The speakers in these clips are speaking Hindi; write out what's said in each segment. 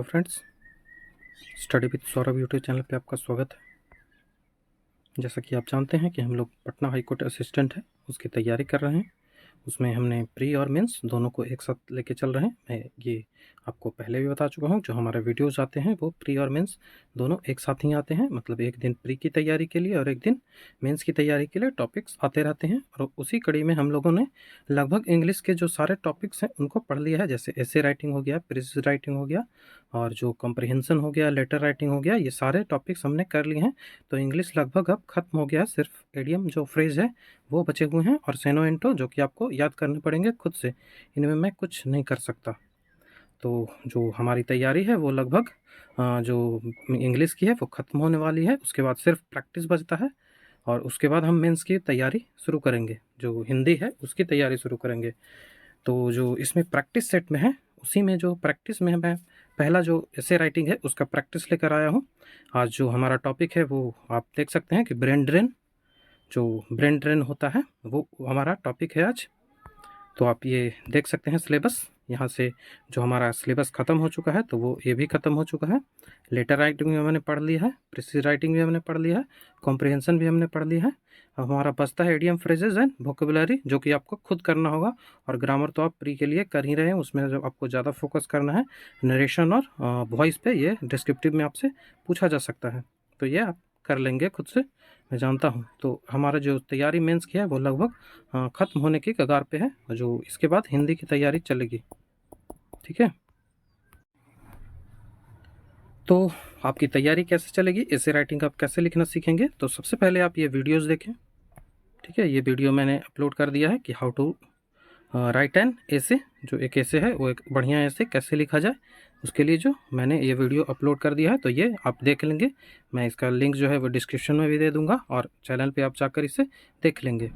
Friends, study with Saurabh YouTube channel पे आपका स्वागत है। जैसा कि आप जानते हैं कि हम लोग पटना हाई कोर्ट असिस्टेंट है उसकी तैयारी कर रहे हैं। उसमें हमने प्री और मेंस दोनों को एक साथ लेके चल रहे हैं। मैं ये आपको पहले भी बता चुका हूँ, जो हमारे वीडियोज़ आते हैं वो प्री और मेंस दोनों एक साथ ही आते हैं। मतलब एक दिन प्री की तैयारी के लिए और एक दिन मेंस की तैयारी के लिए टॉपिक्स आते रहते हैं। और उसी कड़ी में हम लोगों ने लगभग इंग्लिश के जो सारे टॉपिक्स हैं उनको पढ़ लिया है। जैसे एसे राइटिंग हो गया, प्रेज राइटिंग हो गया और जो कॉम्प्रिहेंशन हो गया, लेटर राइटिंग हो गया, ये सारे टॉपिक्स हमने कर लिए हैं। तो इंग्लिश लगभग अब ख़त्म हो गया। सिर्फ एडियम जो फ्रेज है वो बचे हुए हैं और सेनो इंटो जो कि आपको याद करने पड़ेंगे खुद से। इनमें मैं कुछ नहीं कर सकता। तो जो हमारी तैयारी है वो लगभग जो इंग्लिश की है वो ख़त्म होने वाली है। उसके बाद सिर्फ प्रैक्टिस बचता है और उसके बाद हम मेंस की तैयारी शुरू करेंगे। जो हिंदी है उसकी तैयारी शुरू करेंगे। तो जो इसमें प्रैक्टिस सेट में है, उसी में जो प्रैक्टिस में मैं पहला जो एसे राइटिंग है उसका प्रैक्टिस लेकर आया हूँ। आज जो हमारा टॉपिक है वो आप देख सकते हैं कि ब्रेन ड्रेन। जो ब्रेन ड्रेन होता है वो हमारा टॉपिक है आज। तो आप ये देख सकते हैं सिलेबस। यहाँ से जो हमारा सिलेबस ख़त्म हो चुका है तो वो ये भी ख़त्म हो चुका है। लेटर राइटिंग भी हमने पढ़ लिया है, प्रीसिज राइटिंग भी हमने पढ़ लिया है, कॉम्प्रिहेंशन भी हमने पढ़ लिया है। अब हमारा बचता है एडियम फ्रेजेज एंड वोकेबुलरी, जो कि आपको खुद करना होगा। और ग्रामर तो आप प्री के लिए कर ही रहे हैं, उसमें जो आपको ज़्यादा फोकस करना है नरेशन और वॉइस पे। ये डिस्क्रिप्टिव में आपसे पूछा जा सकता है, तो ये आप कर लेंगे खुद से, मैं जानता हूँ। तो हमारा जो तैयारी मेंस की है वो लगभग ख़त्म होने की कगार पे है। जो इसके बाद हिंदी की तैयारी चलेगी, ठीक है। तो आपकी तैयारी कैसे चलेगी, ऐसे राइटिंग आप कैसे लिखना सीखेंगे। तो सबसे पहले आप ये वीडियोस देखें, ठीक है। ये वीडियो मैंने अपलोड कर दिया है कि हाउ टू राइट एन ऐसे। जो एक ऐसे है वो एक बढ़िया ऐसे कैसे लिखा जाए, उसके लिए जो मैंने ये वीडियो अपलोड कर दिया है, तो ये आप देख लेंगे। मैं इसका लिंक जो है वो डिस्क्रिप्शन में भी दे दूंगा और चैनल पे आप जाकर इसे देख लेंगे।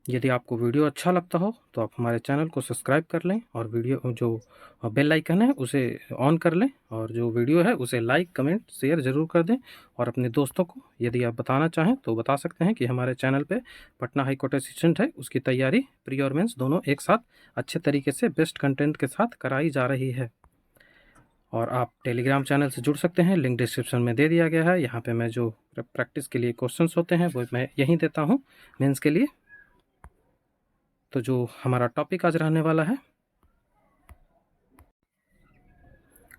यदि आपको वीडियो अच्छा लगता हो तो आप हमारे चैनल को सब्सक्राइब कर लें और वीडियो जो बेल आइकन है उसे ऑन कर लें और जो वीडियो है उसे लाइक कमेंट शेयर ज़रूर कर दें। और अपने दोस्तों को यदि आप बताना चाहें तो बता सकते हैं कि हमारे चैनल पे पटना हाई कोर्ट असिस्टेंट है उसकी तैयारी प्री और मेंस दोनों एक साथ अच्छे तरीके से बेस्ट कंटेंट के साथ कराई जा रही है। और आप टेलीग्राम चैनल से जुड़ सकते हैं, लिंक डिस्क्रिप्शन में दे दिया गया है। यहाँ पे मैं जो प्रैक्टिस के लिए क्वेश्चंस होते हैं वो मैं यहीं देता हूँ मेंस के लिए। तो जो हमारा टॉपिक आज रहने वाला है,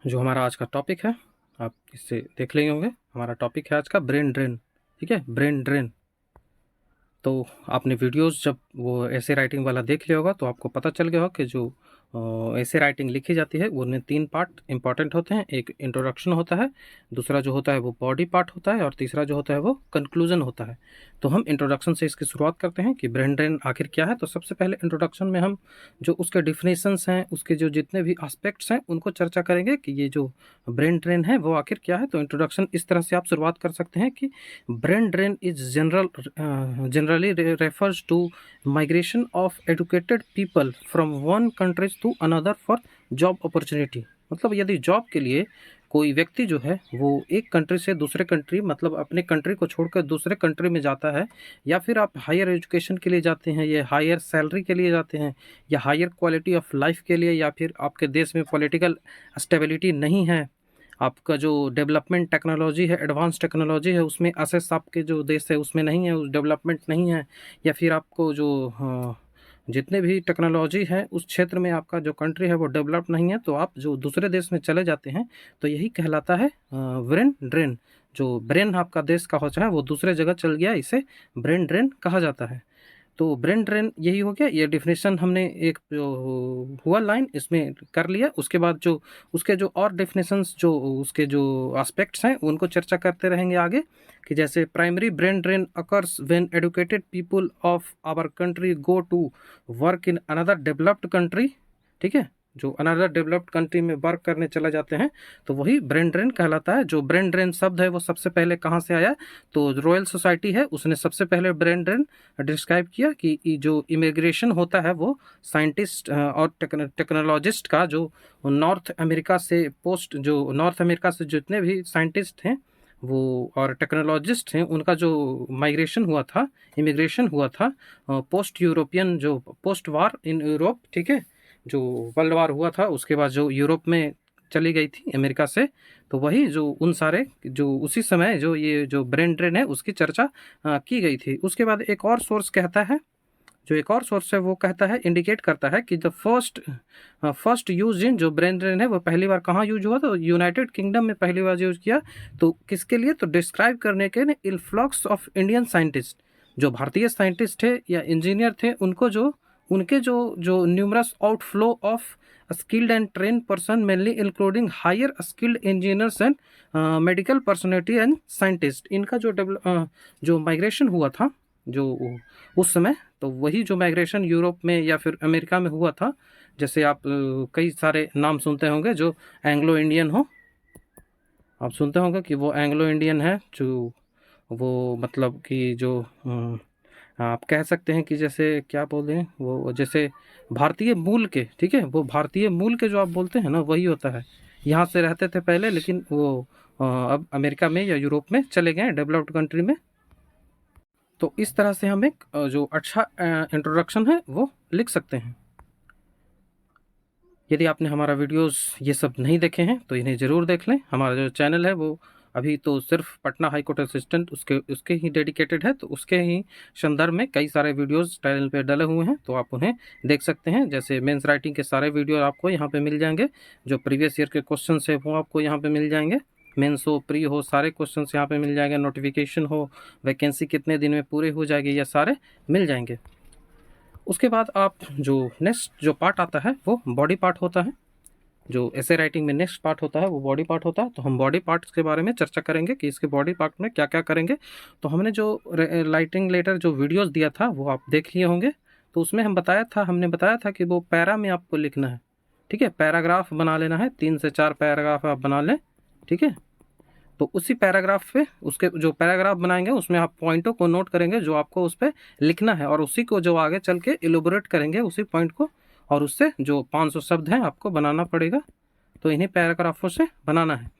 जो हमारा आज का टॉपिक है आप इससे देख लेंगे होंगे। हमारा टॉपिक है आज का ब्रेन ड्रेन, ठीक है, ब्रेन ड्रेन। तो आपने वीडियोस जब वो ऐसे राइटिंग वाला देख लिया होगा तो आपको पता चल गया होगा कि जो ऐसे राइटिंग लिखी जाती है उनमें 3 पार्ट इंपॉर्टेंट होते हैं। एक इंट्रोडक्शन होता है, दूसरा जो होता है वो बॉडी पार्ट होता है और तीसरा जो होता है वो कंक्लूजन होता है। तो हम इंट्रोडक्शन से इसकी शुरुआत करते हैं कि ब्रेन ड्रेन आखिर क्या है। तो सबसे पहले इंट्रोडक्शन में हम जो उसके डिफिनेशंस हैं, उसके जो जितने भी एस्पेक्ट्स हैं उनको चर्चा करेंगे कि ये जो ब्रेन ड्रेन है वो आखिर क्या है। तो इंट्रोडक्शन इस तरह से आप शुरुआत कर सकते हैं कि brain drain is generally refers to migration of educated people from one country to another for job opportunity। मतलब यदि जॉब के लिए कोई व्यक्ति जो है वो एक कंट्री से दूसरे कंट्री, मतलब अपने कंट्री को छोड़कर दूसरे कंट्री में जाता है, या फिर आप हायर एजुकेशन के लिए जाते हैं, या हायर सैलरी के लिए जाते हैं, या हायर क्वालिटी ऑफ लाइफ के लिए, या फिर आपके देश में पॉलिटिकल स्टेबिलिटी नहीं है, आपका जो डेवलपमेंट टेक्नोलॉजी है, एडवांस टेक्नोलॉजी है, उसमें एसेस आपके जो देश है उसमें नहीं है, उस डेवलपमेंट नहीं है, या फिर आपको जो जितने भी टेक्नोलॉजी है उस क्षेत्र में आपका जो कंट्री है वो डेवलप नहीं है, तो आप जो दूसरे देश में चले जाते हैं, तो यही कहलाता है ब्रेन ड्रेन। जो ब्रेन आपका देश का हो चाहे वो दूसरे जगह चल गया, इसे ब्रेन ड्रेन कहा जाता है। तो ब्रेन ड्रेन यही हो गया। ये डिफिनेशन हमने एक जो हुआ लाइन इसमें कर लिया। उसके बाद जो उसके जो और डिफिनेशंस, जो उसके जो एस्पेक्ट्स हैं उनको चर्चा करते रहेंगे आगे। कि जैसे primary brain drain occurs when educated people of our country go to work in another developed country, ठीक है, जो अनदर डेवलप्ड कंट्री में वर्क करने चले जाते हैं, तो वही ब्रेन ड्रेन कहलाता है। जो ब्रेन ड्रेन शब्द है वो सबसे पहले कहाँ से आया, तो रॉयल सोसाइटी है उसने सबसे पहले ब्रेन ड्रेन डिस्क्राइब किया कि जो इमिग्रेशन होता है वो साइंटिस्ट और टेक्नोलॉजिस्ट का जो नॉर्थ अमेरिका से जितने भी साइंटिस्ट हैं वो और टेक्नोलॉजिस्ट हैं उनका जो माइग्रेशन हुआ था, इमिग्रेशन हुआ था पोस्ट यूरोपियन, जो पोस्ट वार इन यूरोप, ठीक है, जो वर्ल्ड वार हुआ था उसके बाद जो यूरोप में चली गई थी अमेरिका से, तो वही जो उन सारे जो उसी समय जो ये जो ब्रेन ड्रेन है उसकी चर्चा की गई थी। उसके बाद एक और सोर्स कहता है, जो एक और सोर्स है वो कहता है, इंडिकेट करता है कि द फर्स्ट यूज इन जो ब्रेन ड्रेन है वो पहली बार कहाँ यूज हुआ, तो यूनाइटेड किंगडम में पहली बार यूज किया। तो किसके लिए, तो डिस्क्राइब करने के इन्फ्लक्स ऑफ इंडियन साइंटिस्ट, जो भारतीय साइंटिस्ट थे या इंजीनियर थे, उनको जो उनके जो numerous outflow of skilled and train person mainly including higher skilled engineers and medical personality and scientist, इनका जो माइग्रेशन हुआ था जो उस समय, तो वही जो माइग्रेशन यूरोप में या फिर अमेरिका में हुआ था, जैसे आप कई सारे नाम सुनते होंगे जो एंग्लो इंडियन हो, आप सुनते होंगे कि वो एंग्लो इंडियन है, जो वो मतलब कि जो आप कह सकते हैं कि जैसे क्या बोलें, वो जैसे भारतीय मूल के, ठीक है, वो भारतीय मूल के जो आप बोलते हैं ना, वही होता है। यहाँ से रहते थे पहले, लेकिन वो अब अमेरिका में या यूरोप में चले गए, डेवलप्ड कंट्री में। तो इस तरह से हम एक जो अच्छा इंट्रोडक्शन है वो लिख सकते हैं। यदि आपने हमारा वीडियोस ये सब नहीं देखे हैं तो इन्हें ज़रूर देख लें। हमारा जो चैनल है वो अभी तो सिर्फ पटना हाई कोर्ट असिस्टेंट उसके ही डेडिकेटेड है, तो उसके ही संदर्भ में कई सारे वीडियोस चैनल पे डले हुए हैं, तो आप उन्हें देख सकते हैं। जैसे मेंस राइटिंग के सारे वीडियो आपको यहाँ पे मिल जाएंगे, जो प्रीवियस ईयर के क्वेश्चन है वो आपको यहाँ पे मिल जाएंगे, मेंस हो प्री हो सारे क्वेश्चन यहाँ पे मिल जाएंगे, नोटिफिकेशन हो, वैकेंसी कितने दिन में पूरे हो जाएगी, ये सारे मिल जाएंगे। उसके बाद आप जो नेक्स्ट जो पार्ट आता है वो बॉडी पार्ट होता है। जो ऐसे राइटिंग में नेक्स्ट पार्ट होता है वो बॉडी पार्ट होता है, तो हम बॉडी पार्ट्स के बारे में चर्चा करेंगे कि इसके बॉडी पार्ट में क्या क्या करेंगे। तो हमने जो राइटिंग लेटर जो वीडियोस दिया था वो आप देख लिए होंगे, तो उसमें हमने बताया था कि वो पैरा में आपको लिखना है, ठीक है, पैराग्राफ बना लेना है, 3 से 4 पैराग्राफ आप बना लें, ठीक है। तो उसी पैराग्राफ पे उसके जो पैराग्राफ बनाएंगे उसमें आप पॉइंटों को नोट करेंगे जो आपको उस पर लिखना है, और उसी को जो आगे चल के इलोबोरेट करेंगे उसी पॉइंट को, और उससे जो 500 शब्द हैं आपको बनाना पड़ेगा, तो इन्हीं पैराग्राफों से बनाना है।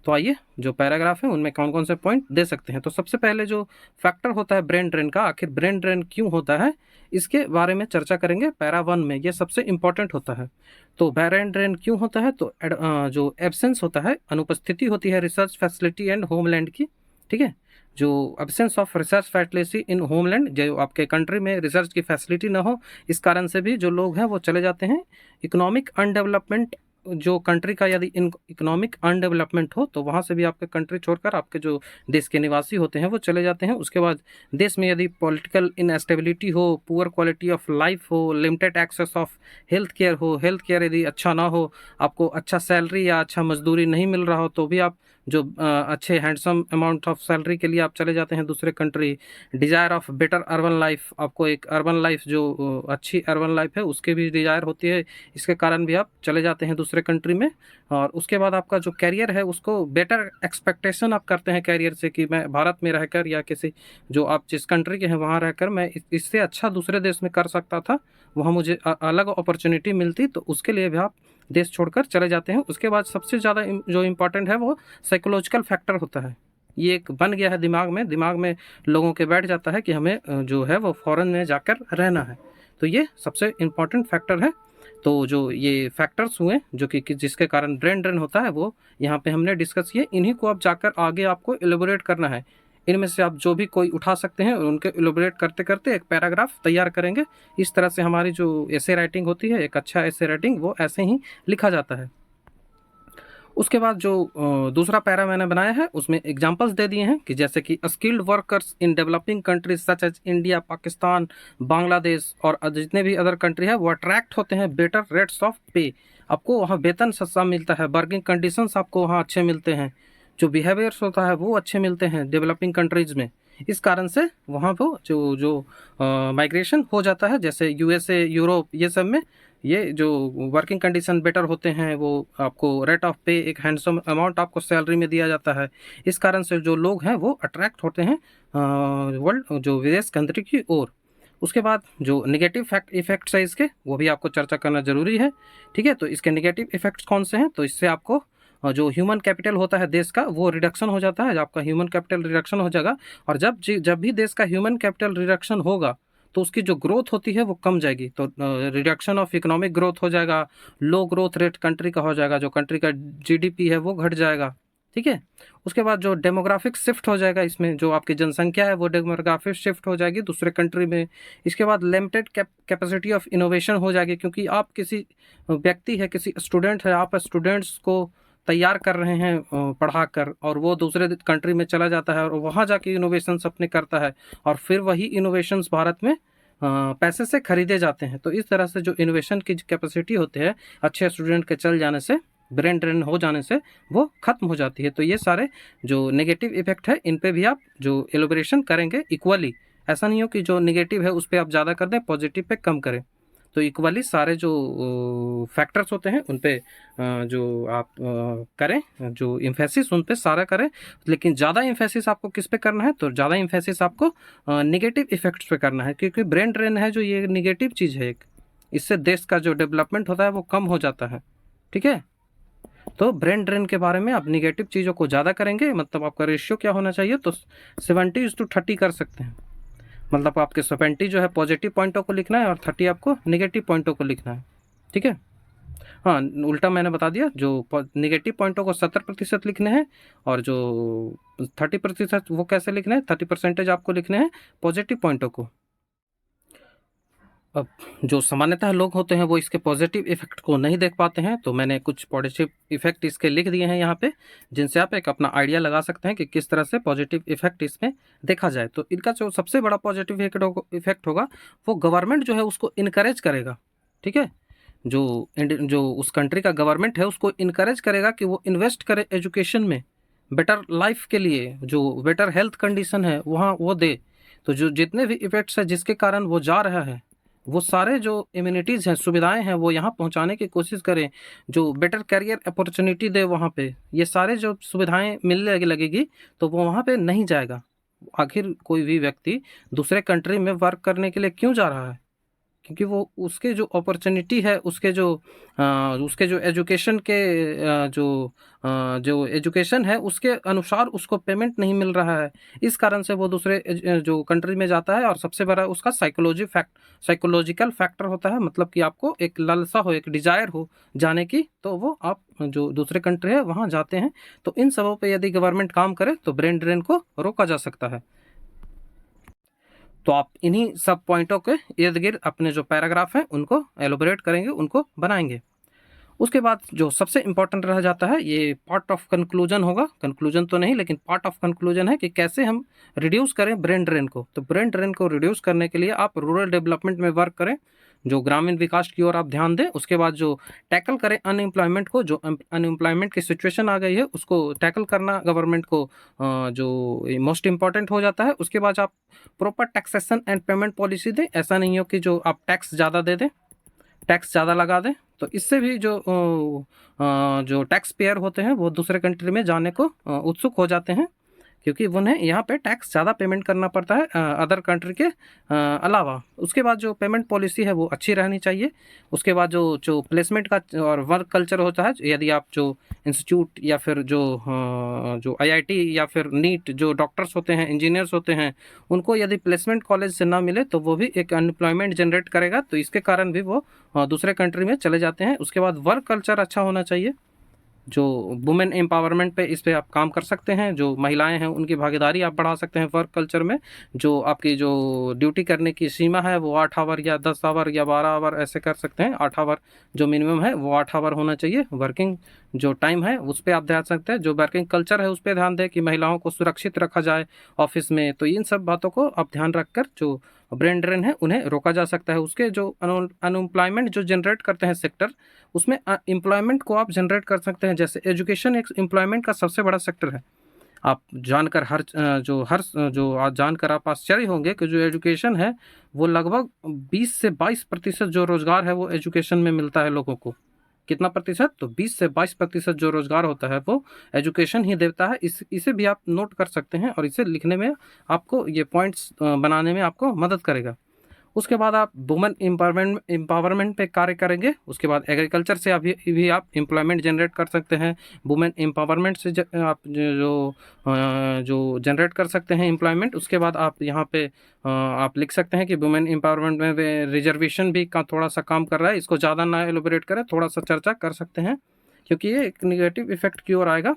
तो आइए जो पैराग्राफ है उनमें कौन कौन से पॉइंट दे सकते हैं। तो सबसे पहले जो फैक्टर होता है ब्रेन ड्रेन का, आखिर ब्रेन ड्रेन क्यों होता है, इसके बारे में चर्चा करेंगे पैरा 1 में, ये सबसे इंपॉर्टेंट होता है। तो ब्रेन ड्रेन क्यों होता है, तो जो एब्सेंस होता है, अनुपस्थिति होती है रिसर्च फैसिलिटी एंड होमलैंड की, ठीक है, जो absence of research facility in homeland, जो आपके कंट्री में रिसर्च की फैसिलिटी ना हो, इस कारण से भी जो लोग हैं वो चले जाते हैं। इकोनॉमिक अनडेवलपमेंट, जो कंट्री का यदि इकोनॉमिक अनडेवलपमेंट हो तो वहाँ से भी आपके कंट्री छोड़कर आपके जो देश के निवासी होते हैं वो चले जाते हैं। उसके बाद देश में यदि पॉलिटिकल इनएस्टेबिलिटी हो, पुअर क्वालिटी ऑफ लाइफ हो, limited access of health care हो, हेल्थ केयर यदि अच्छा ना हो, आपको अच्छा सैलरी या अच्छा मजदूरी नहीं मिल रहा हो, तो भी आप जो अच्छे हैंडसम अमाउंट ऑफ सैलरी के लिए आप चले जाते हैं दूसरे country. Desire of better urban life, आपको एक अर्बन लाइफ जो अच्छी अर्बन लाइफ है उसकी भी डिज़ायर होती है, इसके कारण भी आप चले जाते हैं दूसरे कंट्री में। और उसके बाद आपका जो कैरियर है उसको बेटर एक्सपेक्टेशन आप करते हैं कैरियर से, कि मैं भारत में रहकर या किसी जो आप जिस कंट्री के हैं वहाँ रहकर मैं इससे अच्छा दूसरे देश में कर सकता था, वहाँ मुझे अलग अपॉर्चुनिटी मिलती, तो उसके लिए भी आप देश छोड़कर चले जाते हैं। उसके बाद सबसे ज़्यादा जो इम्पोर्टेंट है वो साइकोलॉजिकल फैक्टर होता है। ये एक बन गया है दिमाग में लोगों के बैठ जाता है कि हमें जो है वो फॉरेन में जाकर रहना है, तो ये सबसे इम्पोर्टेंट फैक्टर है। तो जो ये फैक्टर्स हुए जो कि जिसके कारण ब्रेन ड्रेन होता है वो यहाँ पे हमने डिस्कस किए, इन्हीं को आप जाकर आगे आपको एलोबोरेट करना है। इनमें से आप जो भी कोई उठा सकते हैं और उनके एलोबोरेट करते करते एक पैराग्राफ तैयार करेंगे। इस तरह से हमारी जो ऐसे राइटिंग होती है, एक अच्छा ऐसे राइटिंग वो ऐसे ही लिखा जाता है। उसके बाद जो दूसरा पैरा मैंने बनाया है उसमें एग्जांपल्स दे दिए हैं कि जैसे कि skilled workers in developing countries such as India, Pakistan, Bangladesh और जितने भी अदर कंट्री है वो अट्रैक्ट होते हैं बेटर रेट्स ऑफ पे, आपको वहाँ वेतन सस्ता मिलता है, वर्किंग कंडीशंस आपको वहाँ अच्छे मिलते हैं, जो बिहेवियर्स होता है वो अच्छे मिलते हैं डेवलपिंग कंट्रीज़ में। इस कारण से वहाँ पर जो माइग्रेशन हो जाता है, जैसे यूएसए, यूरोप, ये सब में ये जो वर्किंग कंडीशन बेटर होते हैं, वो आपको रेट ऑफ पे एक हैंडसम अमाउंट आपको सैलरी में दिया जाता है। इस कारण से जो लोग हैं वो अट्रैक्ट होते हैं वर्ल्ड जो विदेश कंट्री की ओर। उसके बाद जो नेगेटिव इफेक्ट्स है इसके, वो भी आपको चर्चा करना जरूरी है, ठीक है। तो इसके नेगेटिव इफेक्ट्स कौन से हैं, तो इससे आपको जो ह्यूमन कैपिटल होता है देश का वो रिडक्शन हो जाता है, आपका ह्यूमन कैपिटल रिडक्शन हो जाएगा। और जब भी देश का ह्यूमन कैपिटल रिडक्शन होगा तो उसकी जो ग्रोथ होती है वो कम जाएगी, तो रिडक्शन ऑफ इकोनॉमिक ग्रोथ हो जाएगा, लो ग्रोथ रेट कंट्री का हो जाएगा, जो कंट्री का जीडीपी है वो घट जाएगा, ठीक है। उसके बाद जो डेमोग्राफिक शिफ्ट हो जाएगा, इसमें जो आपकी जनसंख्या है वो डेमोग्राफिक शिफ्ट हो जाएगी दूसरे कंट्री में। इसके बाद लिमिटेड कैपेसिटी ऑफ इनोवेशन हो जाएगी, क्योंकि आप किसी व्यक्ति है, किसी स्टूडेंट है, आप स्टूडेंट्स को तैयार कर रहे हैं पढ़ाकर, और वो दूसरे कंट्री में चला जाता है और वहाँ जाके इनोवेशंस अपने करता है, और फिर वही इनोवेशंस भारत में पैसे से खरीदे जाते हैं। तो इस तरह से जो इनोवेशन की कैपेसिटी होती है अच्छे स्टूडेंट के चल जाने से, ब्रेन ड्रेन हो जाने से वो खत्म हो जाती है। तो ये सारे जो नेगेटिव इफेक्ट है इन पे भी आप जो एलोबरेशन करेंगे इक्वली, ऐसा नहीं हो कि जो नेगेटिव है उस पर आप ज़्यादा कर दें, पॉजिटिव पे कम करें। तो इक्वली सारे जो फैक्टर्स होते हैं उन पे जो आप करें, जो इम्फेसिस उन पे सारा करें। लेकिन ज़्यादा इम्फेसिस आपको किस पे करना है, तो ज़्यादा इम्फेसिस आपको नेगेटिव इफेक्ट्स पे करना है, क्योंकि ब्रेन ड्रेन है जो ये नेगेटिव चीज़ है एक, इससे देश का जो डेवलपमेंट होता है वो कम हो जाता है, ठीक है। तो ब्रेन ड्रेन के बारे में आप निगेटिव चीज़ों को ज़्यादा करेंगे, मतलब आपका रेशियो क्या होना चाहिए, तो 70:30 कर सकते हैं। मतलब आपके 70 जो है पॉजिटिव पॉइंटों को लिखना है और 30 आपको नेगेटिव पॉइंटों को लिखना है, ठीक है। हाँ, उल्टा मैंने बता दिया, जो नेगेटिव पॉइंटों को 70% लिखने हैं और जो 30% वो कैसे लिखने हैं, 30% आपको लिखने हैं पॉजिटिव पॉइंटों को। अब जो सामान्यतः लोग होते हैं वो इसके पॉजिटिव इफेक्ट को नहीं देख पाते हैं, तो मैंने कुछ पॉजिटिव इफेक्ट इसके लिख दिए हैं यहाँ पे, जिनसे आप एक अपना आइडिया लगा सकते हैं कि किस तरह से पॉजिटिव इफेक्ट इसमें देखा जाए। तो इनका जो सबसे बड़ा पॉजिटिव इफेक्ट होगा वो गवर्नमेंट जो है उसको इनकरेज करेगा, ठीक है। जो उस कंट्री का गवर्नमेंट है उसको इनकरेज करेगा कि वो इन्वेस्ट करे एजुकेशन में, बेटर लाइफ के लिए, जो बेटर हेल्थ कंडीशन है वहाँ वो दे। तो जो जितने भी इफेक्ट्स हैं जिसके कारण वो जा रहा है, वो सारे जो इम्यूनिटीज़ हैं, सुविधाएं हैं, वो यहाँ पहुँचाने की कोशिश करें, जो बेटर करियर अपॉर्चुनिटी दे वहाँ पे। ये सारे जो सुविधाएं मिलने लगेगी तो वो वहाँ पे नहीं जाएगा। आखिर कोई भी व्यक्ति दूसरे कंट्री में वर्क करने के लिए क्यों जा रहा है, क्योंकि वो उसके जो अपॉर्चुनिटी है, उसके जो एजुकेशन के जो एजुकेशन है उसके अनुसार उसको पेमेंट नहीं मिल रहा है। इस कारण से वो दूसरे जो कंट्री में जाता है, और सबसे बड़ा उसका साइकोलॉजिकल फैक्टर होता है, मतलब कि आपको एक लालसा हो, एक डिजायर हो जाने की, तो वो आप जो दूसरे कंट्री है वहाँ जाते हैं। तो इन सबों पे यदि गवर्नमेंट काम करे तो ब्रेन ड्रेन को रोका जा सकता है। तो आप इन्हीं सब पॉइंटों के इर्द गिर्द अपने जो पैराग्राफ हैं उनको एलोबरेट करेंगे, उनको बनाएंगे। उसके बाद जो सबसे इम्पोर्टेंट रह जाता है, ये पार्ट ऑफ कंक्लूजन होगा, कंक्लूजन तो नहीं लेकिन पार्ट ऑफ कंक्लूजन है कि कैसे हम रिड्यूस करें ब्रेन ड्रेन को। तो ब्रेन ड्रेन को रिड्यूस करने के लिए आप रूरल डेवलपमेंट में वर्क करें, जो ग्रामीण विकास की ओर आप ध्यान दें। उसके बाद जो टैकल करें अनएम्प्लॉयमेंट को, जो अनएम्प्लॉयमेंट की सिचुएशन आ गई है उसको टैकल करना गवर्नमेंट को जो मोस्ट इम्पॉर्टेंट हो जाता है। उसके बाद आप proper taxation and payment policy दें, ऐसा नहीं हो कि जो आप टैक्स ज़्यादा दे दें, टैक्स ज़्यादा लगा दें, तो इससे भी जो टैक्स पेयर होते हैं वो दूसरे कंट्री में जाने को उत्सुक हो जाते हैं, क्योंकि उन्हें यहाँ पे टैक्स ज़्यादा पेमेंट करना पड़ता है अदर कंट्री के अलावा। उसके बाद जो पेमेंट पॉलिसी है वो अच्छी रहनी चाहिए। उसके बाद जो प्लेसमेंट का और वर्क कल्चर होता है, यदि आप जो इंस्टीट्यूट या फिर जो आईआईटी या फिर नीट जो डॉक्टर्स होते हैं, इंजीनियर्स होते हैं, उनको यदि प्लेसमेंट कॉलेज से ना मिले तो वो भी एक अनएम्प्लॉयमेंट जनरेट करेगा, तो इसके कारण भी वो दूसरे कंट्री में चले जाते हैं। उसके बाद वर्क कल्चर अच्छा होना चाहिए, जो वुमेन एम्पावरमेंट पे इस पे आप काम कर सकते हैं, जो महिलाएं हैं उनकी भागीदारी आप बढ़ा सकते हैं वर्क कल्चर में। जो आपकी जो ड्यूटी करने की सीमा है वो 8 आवर या 10 आवर या 12 आवर ऐसे कर सकते हैं। 8 आवर जो मिनिमम है वो 8 आवर होना चाहिए। वर्किंग जो टाइम है उस पर आप ध्यान सकते हैं। जो वर्किंग कल्चर है उस पर ध्यान दें कि महिलाओं को सुरक्षित रखा जाए ऑफिस में। तो इन सब बातों को आप ध्यान रखकर जो ब्रेन ड्रेन है उन्हें रोका जा सकता है। उसके जो अनएम्प्लॉयमेंट जो जनरेट करते हैं सेक्टर, उसमें एम्प्लॉयमेंट को आप जनरेट कर सकते हैं। जैसे एजुकेशन एक एम्प्लॉयमेंट का सबसे बड़ा सेक्टर है। आप जानकर आज जानकर आप आश्चर्य होंगे कि जो एजुकेशन है वो लगभग 20 से 22% जो रोजगार है वो एजुकेशन में मिलता है लोगों को। कितना प्रतिशत? तो 20 से 22% जो रोजगार होता है वो एजुकेशन ही देता है। इसे भी आप नोट कर सकते हैं और इसे लिखने में आपको ये पॉइंट्स बनाने में आपको मदद करेगा। उसके बाद आप वुमेन एम्पावरमेंट पे कार्य करेंगे। उसके बाद एग्रीकल्चर से अभी भी आप एम्प्लॉयमेंट जनरेट कर सकते हैं। वुमेन एम्पावरमेंट से आप जो जनरेट कर सकते हैं एम्प्लॉयमेंट। उसके बाद आप यहाँ पे आप लिख सकते हैं कि वुमेन एम्पावरमेंट में रिजर्वेशन भी का थोड़ा सा काम कर रहा है। इसको ज़्यादा ना एलोबरेट करें, थोड़ा सा चर्चा कर सकते हैं क्योंकि ये एक निगेटिव इफेक्ट की ओर आएगा।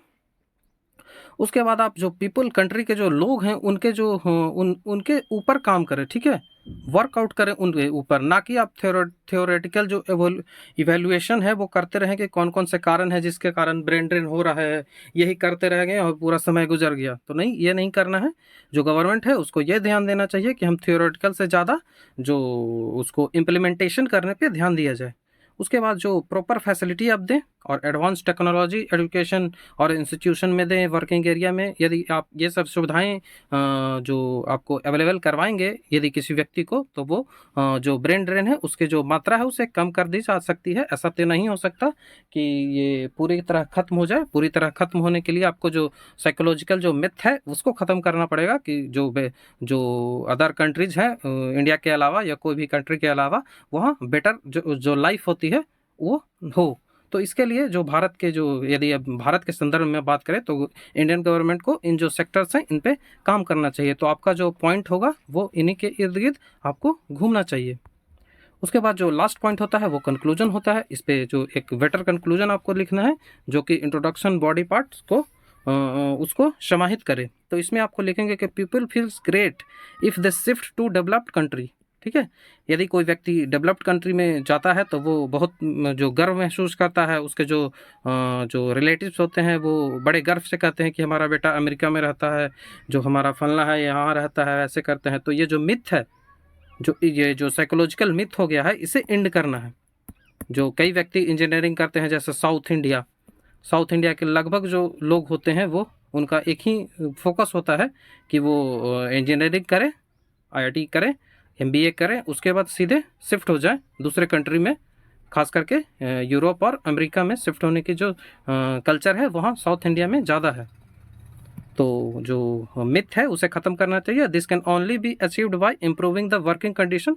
उसके बाद आप जो पीपल कंट्री के जो लोग हैं उनके जो उनके ऊपर काम करें, ठीक है, वर्कआउट करें उनके ऊपर, ना कि आप थ्योरेटिकल जो इवेल्युएशन है वो करते रहें कि कौन कौन से कारण है जिसके कारण ब्रेन ड्रेन हो रहा है, यही करते रह गए और पूरा समय गुजर गया। तो नहीं, ये नहीं करना है। जो गवर्नमेंट है उसको ये ध्यान देना चाहिए कि हम थ्योरेटिकल से ज़्यादा जो उसको इम्प्लीमेंटेशन करने पर ध्यान दिया जाए। उसके बाद जो प्रॉपर फैसिलिटी आप दें और एडवांस टेक्नोलॉजी एजुकेशन और इंस्टीट्यूशन में दें, वर्किंग एरिया में। यदि आप ये सब सुविधाएं जो आपको अवेलेबल करवाएंगे यदि किसी व्यक्ति को, तो वो जो ब्रेन ड्रेन है उसकी जो मात्रा है उसे कम कर दी जा सकती है। ऐसा तो नहीं हो सकता कि ये पूरी तरह खत्म हो जाए। पूरी तरह खत्म होने के लिए आपको जो साइकोलॉजिकल जो मिथ है उसको ख़त्म करना पड़ेगा कि जो अदर कंट्रीज़ हैं इंडिया के अलावा या कोई भी कंट्री के अलावा, वहाँ बेटर जो लाइफ होती है वो हो। तो इसके लिए जो भारत के जो, यदि अब भारत के संदर्भ में बात करें तो इंडियन गवर्नमेंट को इन जो सेक्टर्स हैं इन पे काम करना चाहिए। तो आपका जो पॉइंट होगा वो इन्हीं के इर्द गिर्द आपको घूमना चाहिए। उसके बाद जो लास्ट पॉइंट होता है वो कंक्लूजन होता है। इस पे जो एक बेटर कंक्लूजन आपको लिखना है जो कि इंट्रोडक्शन बॉडी पार्ट्स को उसको समाहित करे। तो इसमें आपको लिखेंगे कि people feels great if they shift to developed country, ठीक है। यदि कोई व्यक्ति डेवलप्ड कंट्री में जाता है तो वो बहुत जो गर्व महसूस करता है। उसके जो रिलेटिव्स होते हैं वो बड़े गर्व से कहते हैं कि हमारा बेटा अमेरिका में रहता है, जो हमारा फलना है यहाँ रहता है, ऐसे करते हैं। तो ये जो मिथ है, ये जो साइकोलॉजिकल मिथ हो गया है, इसे एंड करना है। जो कई व्यक्ति इंजीनियरिंग करते हैं जैसे साउथ इंडिया के लगभग जो लोग होते हैं वो, उनका एक ही फोकस होता है कि वो इंजीनियरिंग करें, IIT करें, MBA करें, उसके बाद सीधे शिफ्ट हो जाए दूसरे कंट्री में। खास करके यूरोप और अमेरिका में शिफ्ट होने की जो कल्चर है वहाँ साउथ इंडिया में ज़्यादा है। तो जो मिथ है उसे ख़त्म करना चाहिए। This can only be achieved by improving the working condition.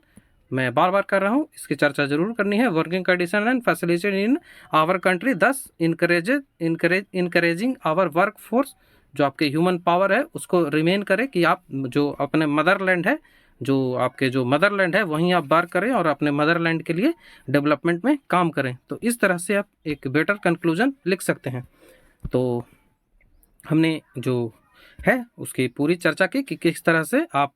मैं बार बार कर रहा हूँ, इसकी चर्चा जरूर करनी है। Working condition and facility in our country, this encouraging our work force. जो आपके ह्यूमन पावर है उसको रिमेन करें कि आप जो अपने मदरलैंड है, जो आपके जो मदरलैंड है वहीं आप बार करें और अपने मदरलैंड के लिए डेवलपमेंट में काम करें। तो इस तरह से आप एक बेटर कंक्लूजन लिख सकते हैं। तो हमने जो है उसकी पूरी चर्चा की कि किस तरह से आप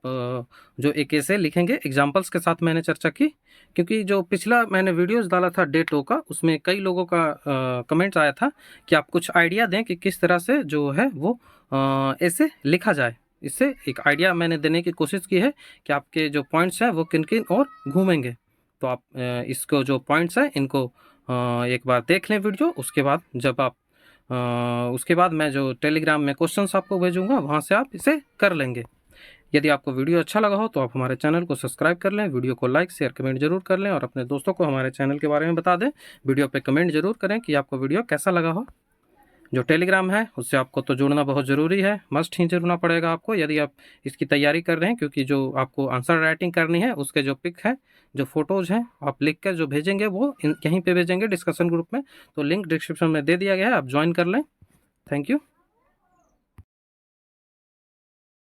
जो एक ऐसे लिखेंगे, एग्जाम्पल्स के साथ मैंने चर्चा की। क्योंकि जो पिछला मैंने वीडियोस डाला था डे 2 का, उसमें कई लोगों का कमेंट्स आया था कि आप कुछ आइडिया दें कि किस तरह से जो है वो ऐसे लिखा जाए। इससे एक आइडिया मैंने देने की कोशिश की है कि आपके जो पॉइंट्स हैं वो किन किन और घूमेंगे। तो आप इसको जो पॉइंट्स हैं इनको एक बार देख लें वीडियो। उसके बाद जब आप उसके बाद मैं जो टेलीग्राम में क्वेश्चंस आपको भेजूंगा वहाँ से आप इसे कर लेंगे। यदि आपको वीडियो अच्छा लगा हो तो आप हमारे चैनल को सब्सक्राइब कर लें, वीडियो को लाइक शेयर कमेंट जरूर कर लें और अपने दोस्तों को हमारे चैनल के बारे में बता दें। वीडियो पे कमेंट जरूर करें कि आपको वीडियो कैसा लगा हो। जो टेलीग्राम है उससे आपको तो जुड़ना बहुत ज़रूरी है, मस्ट ही जुड़ना पड़ेगा आपको यदि आप इसकी तैयारी कर रहे हैं। क्योंकि जो आपको आंसर राइटिंग करनी है उसके जो पिक है, जो फोटोज़ हैं, आप लिख कर जो भेजेंगे वो यहीं पे भेजेंगे डिस्कशन ग्रुप में। तो लिंक डिस्क्रिप्शन में दे दिया गया है, आप ज्वाइन कर लें। Thank you.